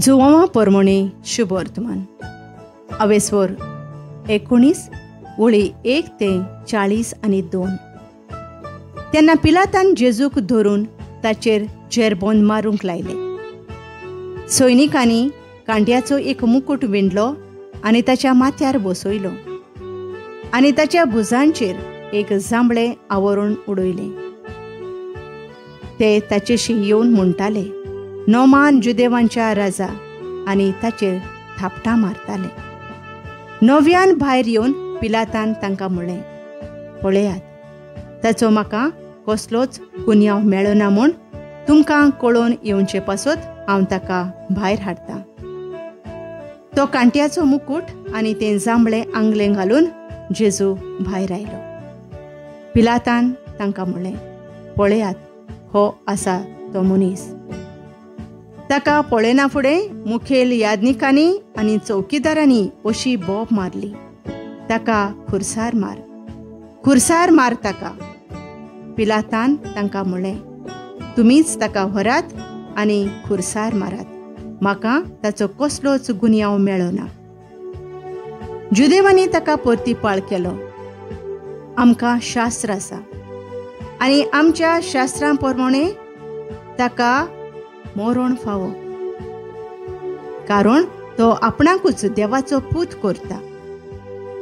जुवां पोरमोणे शुभ वर्तमान अवेस्वर 19 ओळी 1 ते 40 आनी 2. तेन्ना पिलातान जेजूक धरून ताचेर जेरबोंद मारूंक लायले. सैनिकांनी कांट्याचो एक मुकुट विणलो आनी ताच्या माथ्यार बसयलो आनी ताच्या भुजांचेर एक जांबळें आवरण उडयलें. ते ताचेशी येवन म्हणटाले, नोमान जुदेवांच्या राजा, आनी ताचेर थापटां मारताले. नव्यान भायर येवन पिलातान तांकां म्हणलें, पळयात, ताचो म्हाका कसलोच गुन्यांव मेळना म्हूण तुमकां कळोवन येवचे पासत हांव ताका भायर हाडटां. तो कांट्याचो मुकुट आनी तें जांबळें आंगलें घालून जेजू भायर आयलो. पिलातान तांकां म्हणलें, पळयात, हो आसा तो मनीस. ताका पळयना फुडें मुखेल याजनिकांनी आनी चौकीदारांनी अशी बोब मारली, ताका खुर्सार मार, खुर्सार मार ताका. पिलातान तांकां म्हणलें, तुमीच ताका व्हरात आनी खुर्सार मारात, म्हाका ताचो कसलोच गुन्यांव मेळना. जुदेवांनी ताका परतीपाळ केलो, आमकां शास्त्र आसा आनी आमच्या शास्त्रां प्रमाणे ताका मरण फावो, कारण तो आपणाकूच देवाचो पूत करता.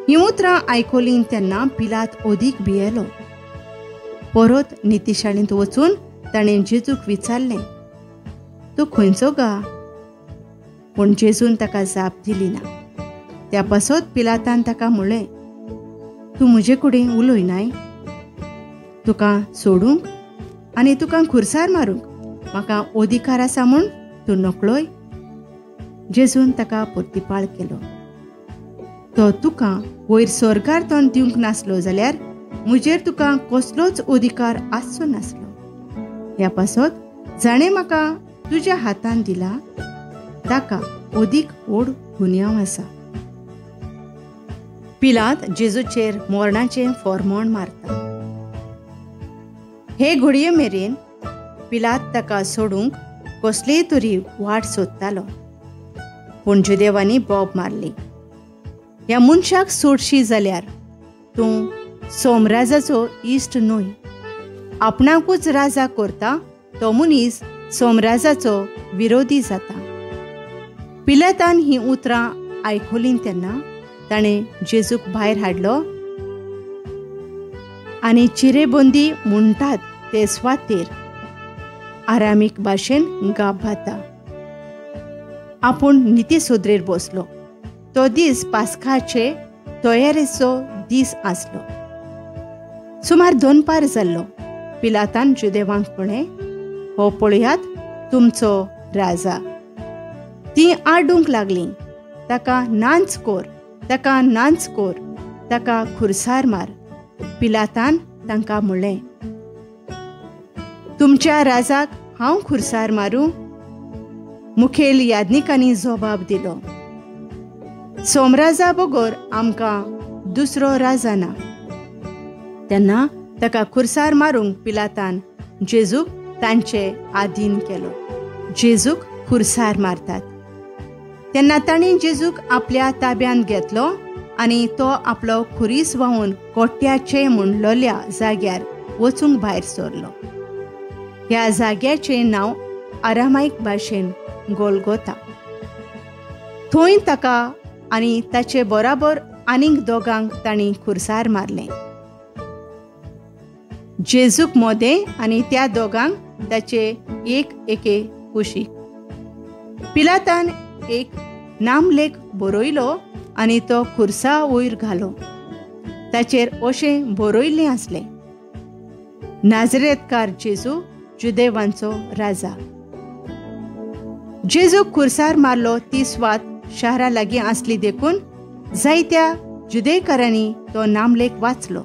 हीं उतरां आयकलीं तेन्ना पिलात ओदीक भियेलो. परत नितीशाळींत वचून ताणें जेजूक विचारलें, तूं खंयचो गा? पूण जेजून ताका जाप दिली ना. त्या पासत पिलातान ताका म्हणलें, तूं म्हजे कडेन उलयनाय? तुका सोडूंक आनी तुका खुर्सार मारूंक म्हाका अधिकार आसा म्हूण तूं नकळोय? जेजून ताका परतीपाळ केलो, तो तुका वयर स्वर्गार तोंड दिवंक नासलो जाल्यार म्हजेर तुका कसलोच अधिकार आसचो नासलो. ह्या पासत जाणें म्हाका तुज्या हातान दिला, ताका अदीक व्हड गुन्यांव आसा. पिलात जेजूचेर मरणाचें फर्मोण मारता. हे घडये मेरेन पिलात ताका सोडूंक कसलेय तरी वाट सोदतालो, पूण जुदेवांनी बोब मारली. ह्या मनशाक सोडशी जाल्यार तूं सोमराजाचो इश्ट न्हय. आपणाकूच राजा करता तो मनीस सोमराजाचो विरोधी जाता. पिलातान हीं उतरां आयकलीं तेन्ना ताणें जेजूक भायर हाडलो आनी चिरेबंदी म्हणटात ते स्वातेर आरामीक भाशेन गाभाता आपूण नितीसोद्रेर बसलो. तो दीस पास्काचे तयारेचो दीस आसलो. सुमार 2 जाल्लो. पिलातान जुदेवांक म्हणलें, हो पळयात तुमचो राजा. तीं आडूंक लागलीं, ताका नांच कोर, ताका नांच कोर, ताका खुर्सार मार. पिलातान तांकां म्हणलें, तुमच्या राजाक हांव खुर्सार मारूं? मुखेल याजनिकांनी जबाब दिलो, सोमराजा बगोर आमकां दुसरो राजा ना. तेन्ना ताका खुर्सार मारूंक पिलातान जेजूक तांचे आधीन केलो. जेजूक खुर्सार मारतात. तेन्ना ताणें जेजूक आपल्या ताब्यांत घेतलो आनी तो आपलो खुरीस व्हांवून कोट्याचे म्हणलोल्या जाग्यार वचूंक भायर सरलो. ह्या जाग्याचें नांव आरामाईक भाशेन गोलगोथा. थंय ताका आनी ताचे बराबर आनीक दोगांक तांणी खुर्सार मारलें. जेजूक मोदें आनी त्या दोगांक ताचे एक एके कुशीक. पिलातान एक नामलेख बरयलो आनी तो खुर्सा वयर घालो. ताचेर अशें बरयल्लें आसलें, नाजरेतकार जेजू जुदेवांचो राजा. जेजूक खुर्सार मारलो ती स्वात शारा लागीं आसली देखून जायत्या जुदेकारांनी तो नामलेख वाचलो.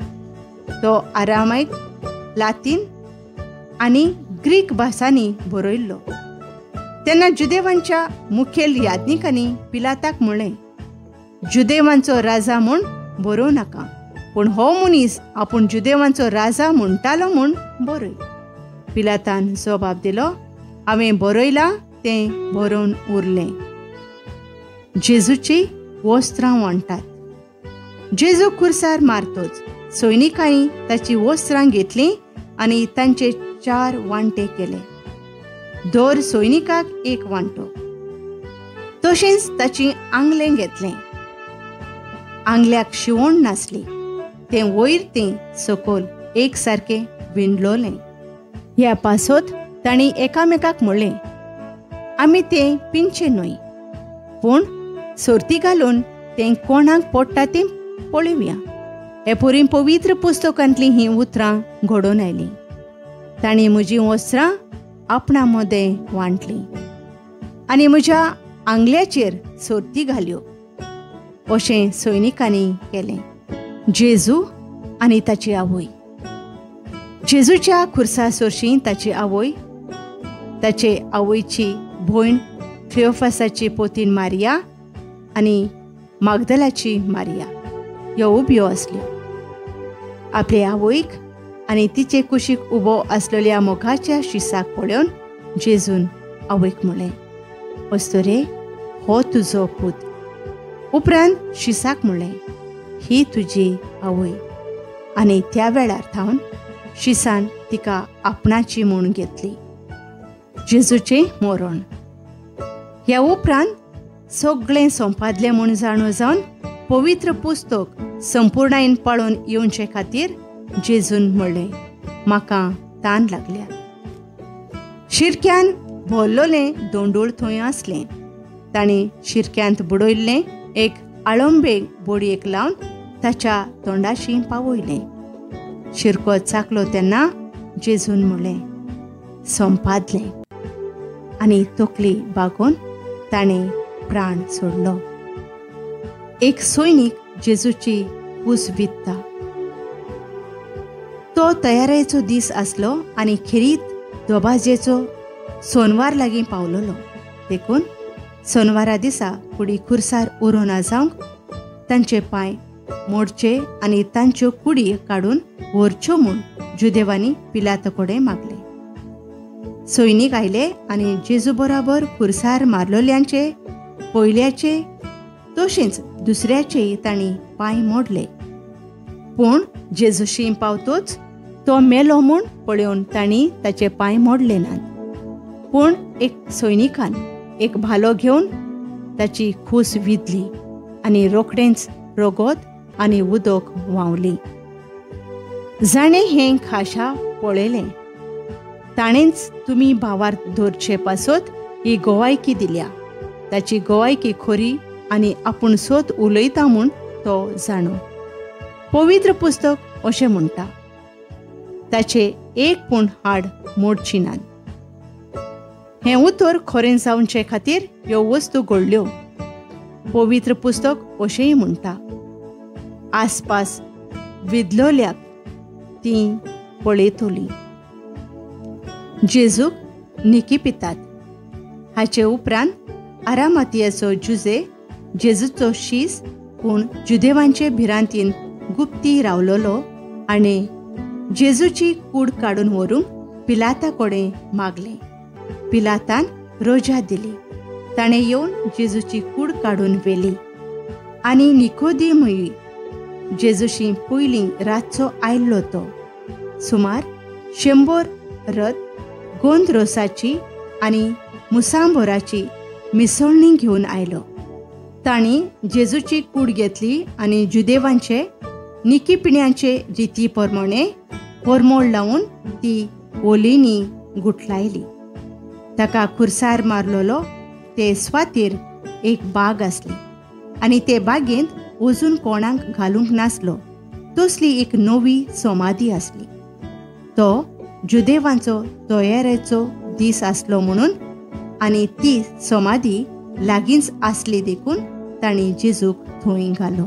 तो आरामाईक, लातीन आनी ग्रीक भासांनी बरयल्लो. तेन्ना जुदेवांच्या मुखेल याजनिकांनी पिलाताक म्हणलें, जुदेवांचो राजा म्हूण बरोव नाका, पूण हो मनीस आपूण जुदेवांचो राजा म्हणटालो म्हूण बरय. पिलातान जबाब दिलो, हांवें बरयलां तें भरून उरलें. जेजूची वस्त्रां वांटतात. जेजू खुर्सार मारतोच सैनिकांनी ताची वस्त्रां घेतलीं आनी तांचे 4 वांटे केले. दर सैनिकाक एक वांटो. तशेंच ताची आंगलें घेतलें. आंगल्याक शिवण नासली. तें वयर तें सकयल एक सारकें विणलोलें. ह्या पासत तांणी एकामेकाक म्हणलें, आमी तें पिंचे न्हय, पूण सर्ती घालून तें कोणाक पडटा तें पळोवया. हे परीं पवित्र पुस्तकांतलीं हीं उतरां घडोवन आयलीं. तांणी म्हजीं वस्त्रां आपणा मदें वांटलीं आनी म्हज्या आंगल्याचेर सर्ती घाल्यो. अशें सैनिकांनी केलें. जेजू आनी ताची आवय. जेजूच्या खुर्सा सरशीं ताची आवय, ताचे आवयची भयण क्लियोफासाची पोतीन मारिया आनी मागदलाची मारिया ह्यो उब्यो आसल्यो. आपले आवयक आनी तिचे कुशीक उबो आसलेल्या मोगाच्या शिसाक पळोवन जेजून आवयक म्हणलें, अस्तोरे, हो तुजो पूत. उपरांत शिसाक म्हणलें, ही तुजी आवय. आनी त्या वेळार थावन शिसान तिका आपणाची म्हूण घेतली. जेजूचें मरण. ह्या उपरांत सगळें सोंपादलें म्हूण जाणो जावन पवित्र पुस्तक संपूर्णायेन पाळून येवचे खातीर जेजून म्हणलें, म्हाका तान लागल्या. शिरक्यान भरलोलें दोंडूळ थंय आसलें. तांणी शिरक्यांत बुडयल्लें एक आळंबेक बोडयेक लावन ताच्या तोंडाशी पावयलें. शिरको चाकलो तेन्ना जेजून म्हणलें, सोंपादलें. आनी तकली बागोवन ताणें प्राण सोडलो. एक सैनीक जेजूची कूस वित्ता. तो तयारेचो दीस आसलो आनी खेरीत दोबाजेचो सोनवार लागीं पावलोलो. देखून सोनवारा दिसा कुडी खुर्सार उरो ना जावंक तांचे पांय मोडचे आनी तांच्यो कुडी काडून व्हरच्यो म्हूण जुदेवांनी पिलाता कडेन मागलें. सैनीक आयले आनी जेजू बरोबर खुर्सार मारलोल्यांचे पयल्याचे तशेंच दुसऱ्याचेय तांणी पांय मोडले. पूण जेजूशी पावतोच तो मेलो म्हूण पळोवन तांणी ताचे पांय मोडले नात. पूण एक सैनिकान एक भालो घेवन ताची खूस विधली आनी रोखडेंच रगत आनी उदक व्हांवली. जाणें हें खाशा पळयलें ताणेंच तुमी भावार धरचे पासत ही गोवायकी दिल्या. ताची गोवायकी खरी आनी आपूण सोत उलयता म्हूण तो जाणो. पवित्र पुस्तक अशें म्हणटा, ताचे एक पूण हाड मोडची नात. हें उतर खरें जावचे खातीर ह्यो वस्तू घडल्यो. पवित्र पुस्तक अशेंय म्हणटा, आसपास विधलोल्याक तीं पळयतलीं. जेजूक निकी पितात. हाचे उपरांत आरामातियाचो जुजे जेजूचो शीस पूण जुदेवांचे भिरांतीन गुप्ती रावलोलो आनी जेजूची कूड काडून व्हरूंक पिलाता कडेन मागलें. पिलातान रोजा दिली. ताणें येवन जेजूची कूड काडून व्हेली. आनी निकोदेमूय जेजूशी पयलीं रातचो आयल्लो तो. सुमार 100 रथ गोंद रोसाची आनी मुसांबराची मिसळणी घेवन आयलो. तांणी जेजूची कूड घेतली आनी जुदेवांचे निकीपिण्यांचे रिती प्रमाणे परमोळ लावन ती ओलींनी गुठलायली. ताका खुर्सार मारलोलो ते स्वातीर एक बाग आसली आनी ते बागेंत अजून कोणाक घालूंक नासलो तसली एक नवी समाधी आसली. तो जुदेवांचो तयारेचो दीस आसलो म्हणून आनी ती समाधी लागींच आसली देखून तांणी जेजूक थंय घालो.